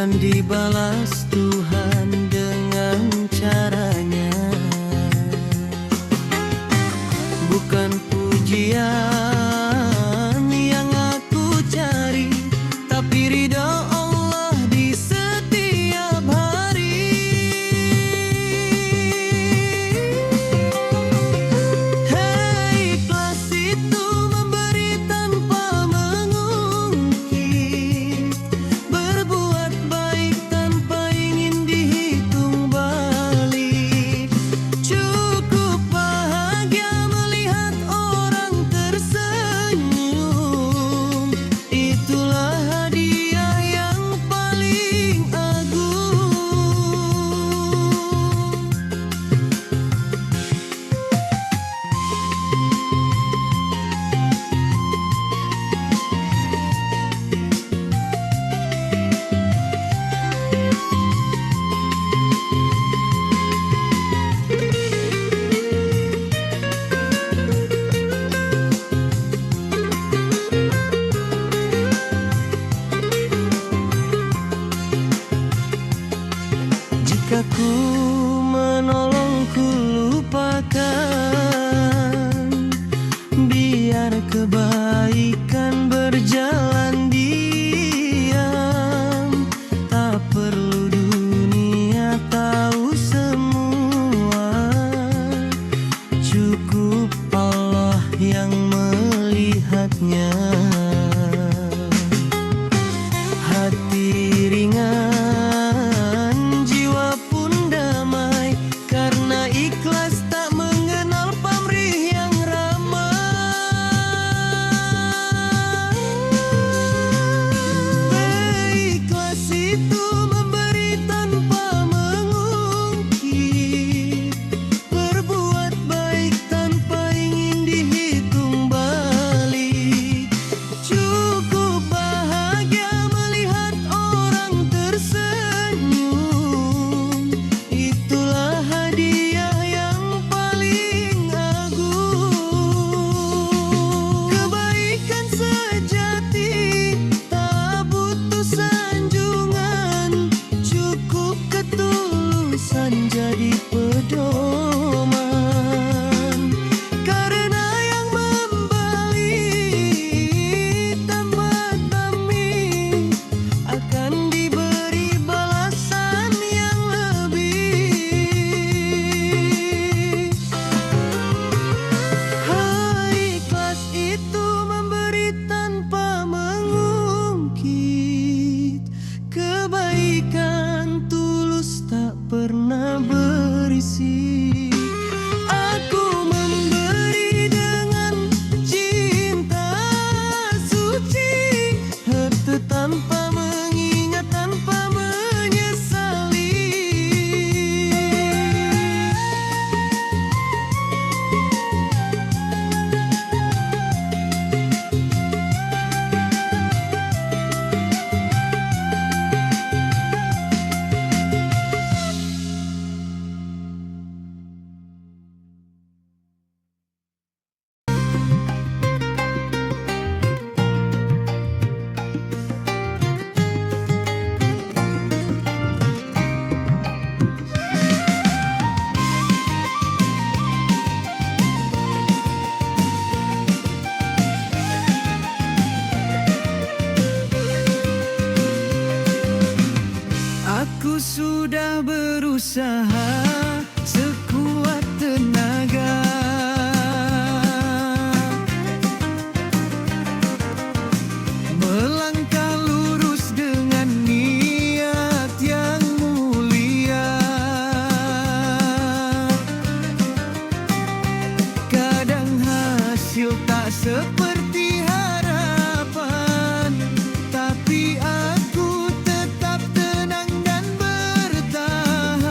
akan dibalas Tuhan dengan caranya. Bukan pujian yang aku cari, tapi ridha Allah di setiap hari. Hei, ikhlas itu memberi tanpa mengungkit, berbuat baik tanpa ingin dihitung balik. Cukup bahagia melihat orang tersenyum, itulah hadiah yang paling agung. Jika ku menolong, ku lupakan, biar kebaikan berjalan diam. Tak perlu dunia tahu semua, cukup Allah yang melihatnya. Hati ringan, jiwa pun damai, karena ikhlas tak mengenal pamrih yang ramai. Ikhlas itu memberi tanpa mengungkit, berbuat baik tanpa ingin dihitung balik. Cukup bahagia melihat orang tersenyum, itulah hadiah yang paling agung. Kebaikan sejati tak butuh sanjungan, cukup ketulusan jadi pedoman. Karena yang memberi tanpa pamrih akan diberi balasan yang lebih. Hai, ikhlas itu memberi tanpa mengungkit, kebaikan tulus tak pernah berisik. Aku memberi dengan cinta suci, harta tanpa mengingat, tanpa menyesali. Aku sudah berusaha sekuat tenaga, melangkah lurus dengan niat yang mulia. Kadang hasil tak seperti harapan, tapi aku tetap tenang dan bertahan.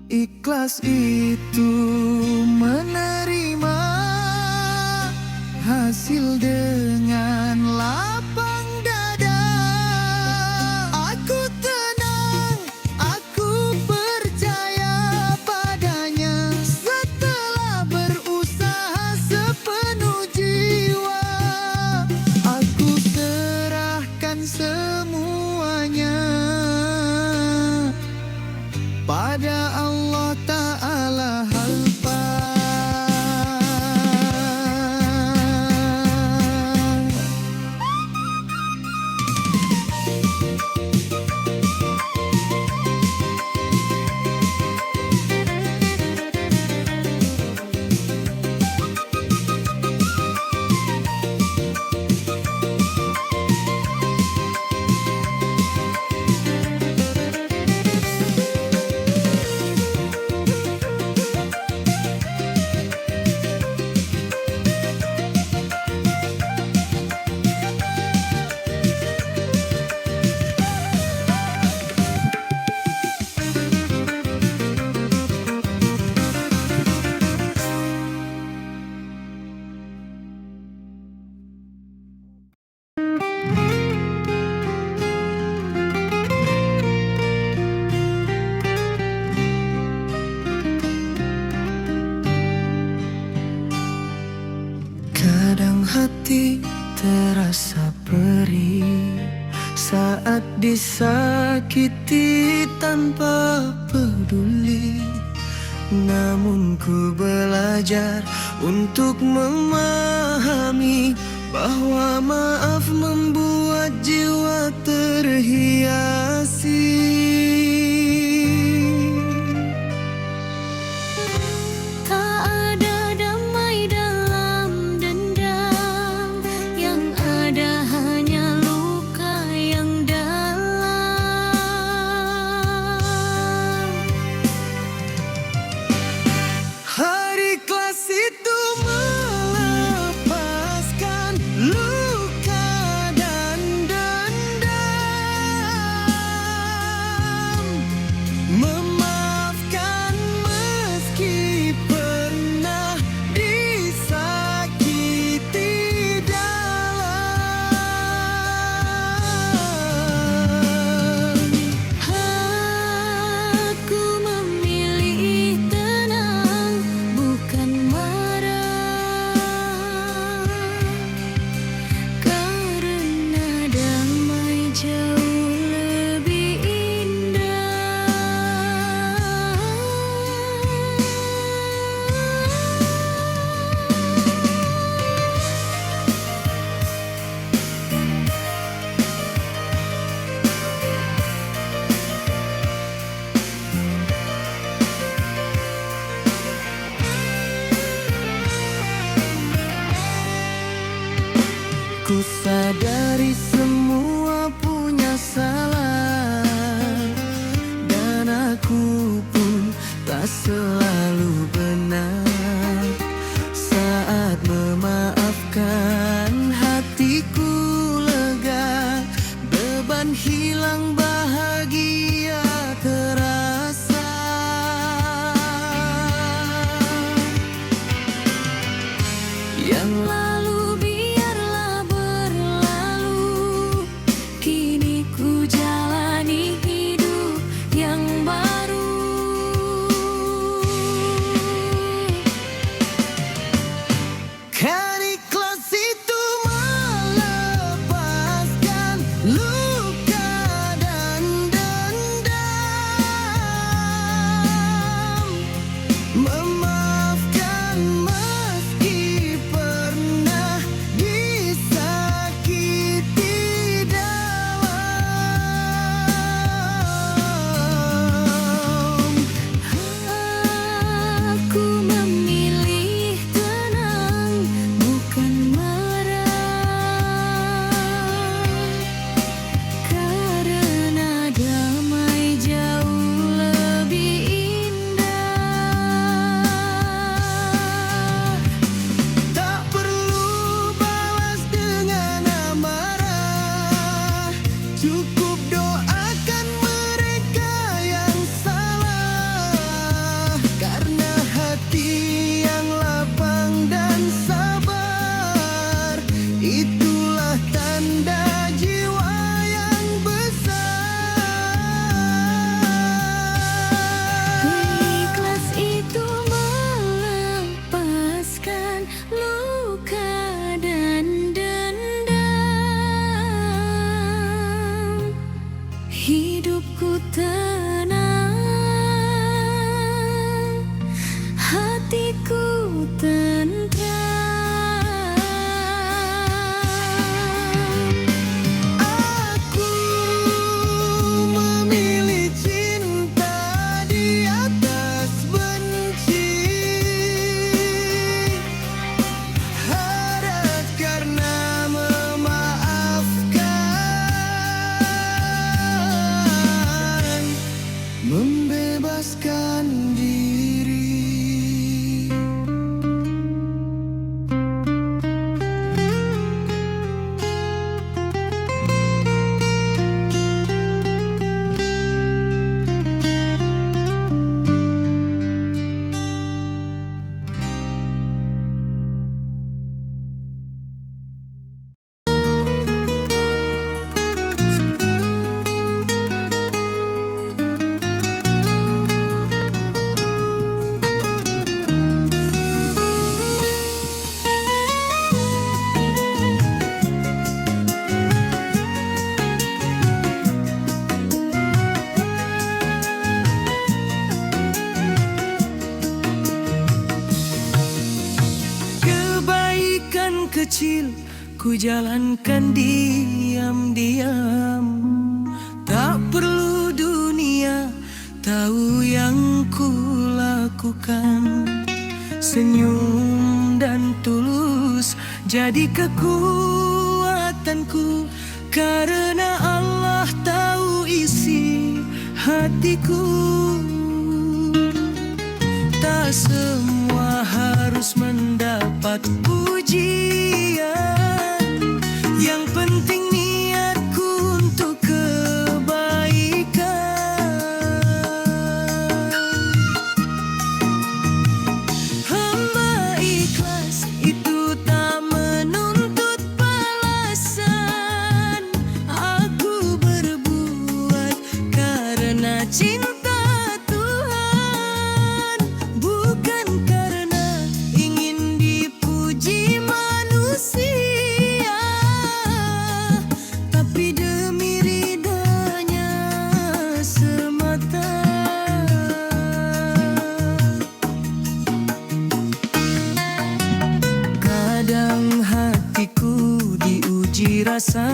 Ikhlas itu menerima hasil dengan lapang dada. Aku tenang, aku percaya padanya. Setelah berusaha sepenuh jiwa, aku serahkan semuanya pada Allah Ta'ala Halpa. Kadang hati terasa perih saat disakiti tanpa peduli. Namun ku belajar untuk memahami bahwa maaf membuat jiwa terhiasi. Ku sadari semua punya salah, dan aku pun tak selalu benar. Saat memaafkan hatiku lega, beban hilang, bahagia terasa. Yang lalu jalani hidup yang baru. bebaskan diri. Kebaikan kecil ku jalankan diam-diam, tak perlu dunia tahu yang ku lakukan. Senyum dan tulus jadi kekuatanku, karena Allah tahu isi hatiku. Tak semua harus mendapat pujian, yang penting niatku untuk kebaikan. Hamba ikhlas itu tak menuntut balasan, aku berbuat karena cinta Tuhan, bukan karena ingin dipuji manusia, tapi demi ridhanya semata. Kadang hatiku diuji rasa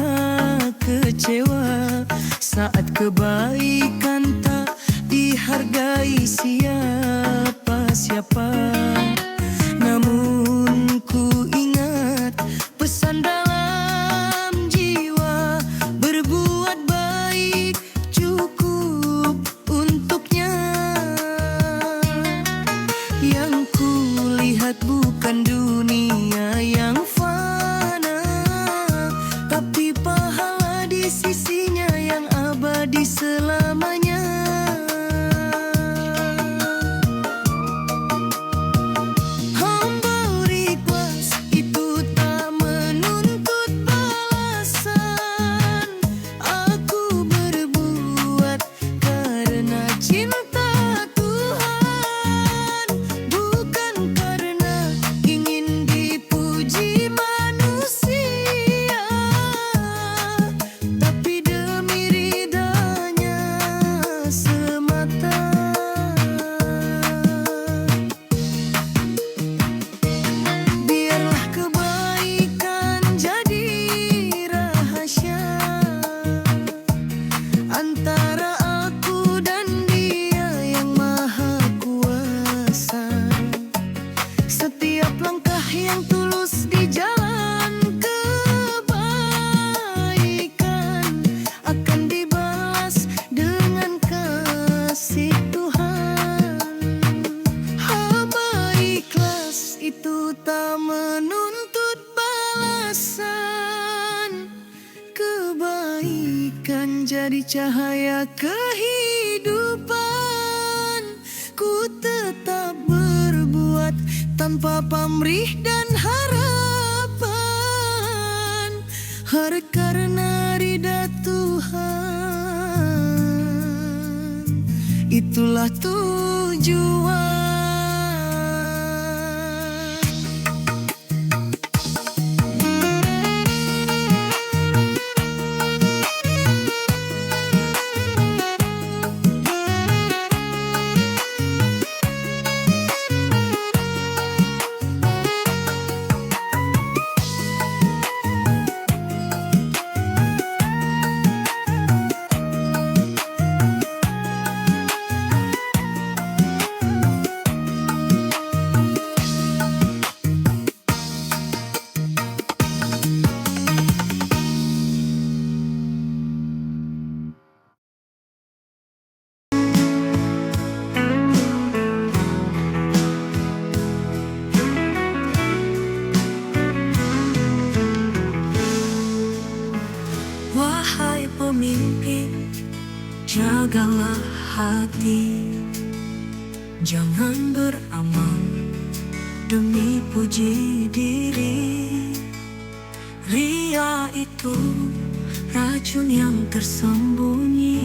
kecewa saat kebaikan tak dihargai siapa-siapa. Namun ku ingat pesan dalam jiwa, berbuat baik cukup untuknya. Yang ku lihat bukan dunia yang fana, tapi pahala di sisinya yang abadi selamanya. Hamba ikhlas itu tak menuntut balasan, aku berbuat karena cinta Tuhan, bukan karena ingin dipuji manusia, tapi demi ridhanya semata. Biarlah kebaikan jadi rahasia antara aku dan Dia yang Maha Kuasa. Setiap langkah yang tulus di jalan kebaikan akan dibalas dengan kasih Tuhan. Hamba ikhlas itu tak menuntut balasan, kebaikan jadi cahaya kehidupan. Ku tetap berbuat tanpa pamrih dan harapan, karena ridha Tuhan itulah tujuan. hati. Jangan beramal demi puji diri. Ria itu racun yang tersembunyi,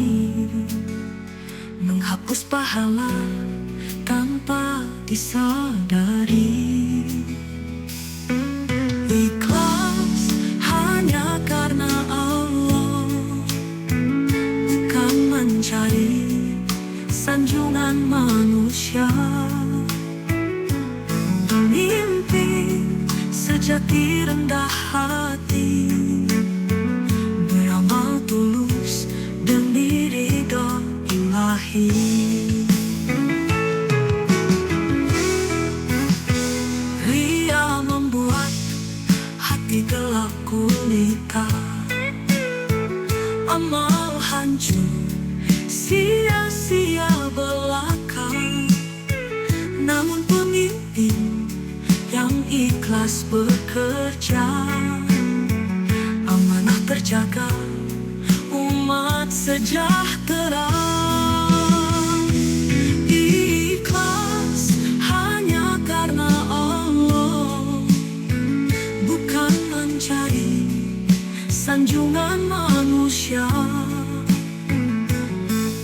menghapus pahala tanpa disadari. Ikhlas hanya karena Allah, bukan mencari sanjungan manusia. Mimpi sejati rendah hati, beramal tulus demi ridho ilahi. Ria membuat hati gelap gulita, amal hancur, sia-sia belaka. Namun pemimpin yang ikhlas bekerja, amanah terjaga, umat sejahtera. Ikhlas hanya karena Allah, bukan mencari sanjungan manusia.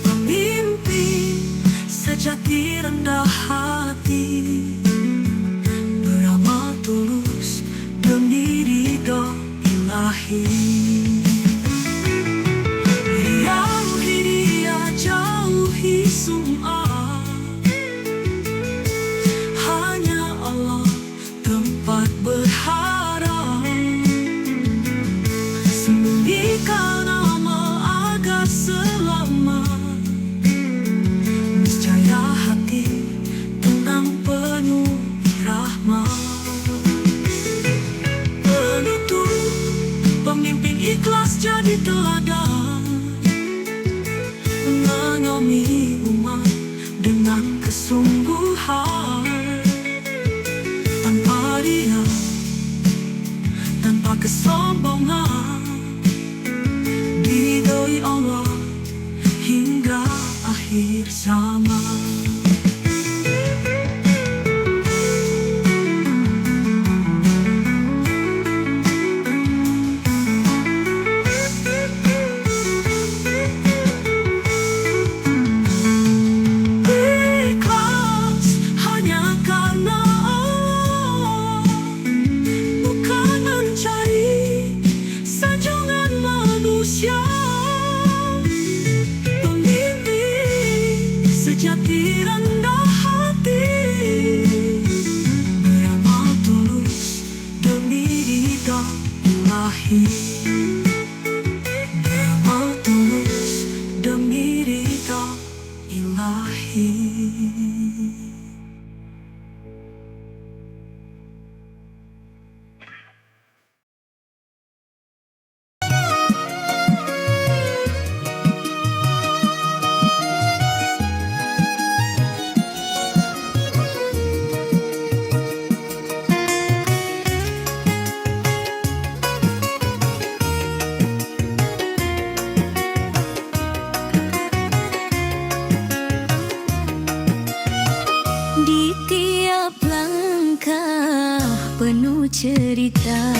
Pemimpin sejati rendah hati, beramal tulus demi ridho ilahi. Jauhi dia, jauhi sum'ah, hanya Allah tempat berharap. Sembunyikan amal agar selamat, niscaya hati tenang penuh rahmat. Penutup, pemimpin ikhlas jadi teladan, mengayomi umat dengan kesungguhan. Tanpa ria, tanpa kesombongan, diridhoi Allah hingga akhir zaman. Ikhlas hanya karena Allah, bukan mencari sanjungan manusia. Pemimpin sejati rendah hati, beramal tulus demi ridho ilahi. Beramal tulus demi ridho ilahi. Di tiap langkah penuh cerita,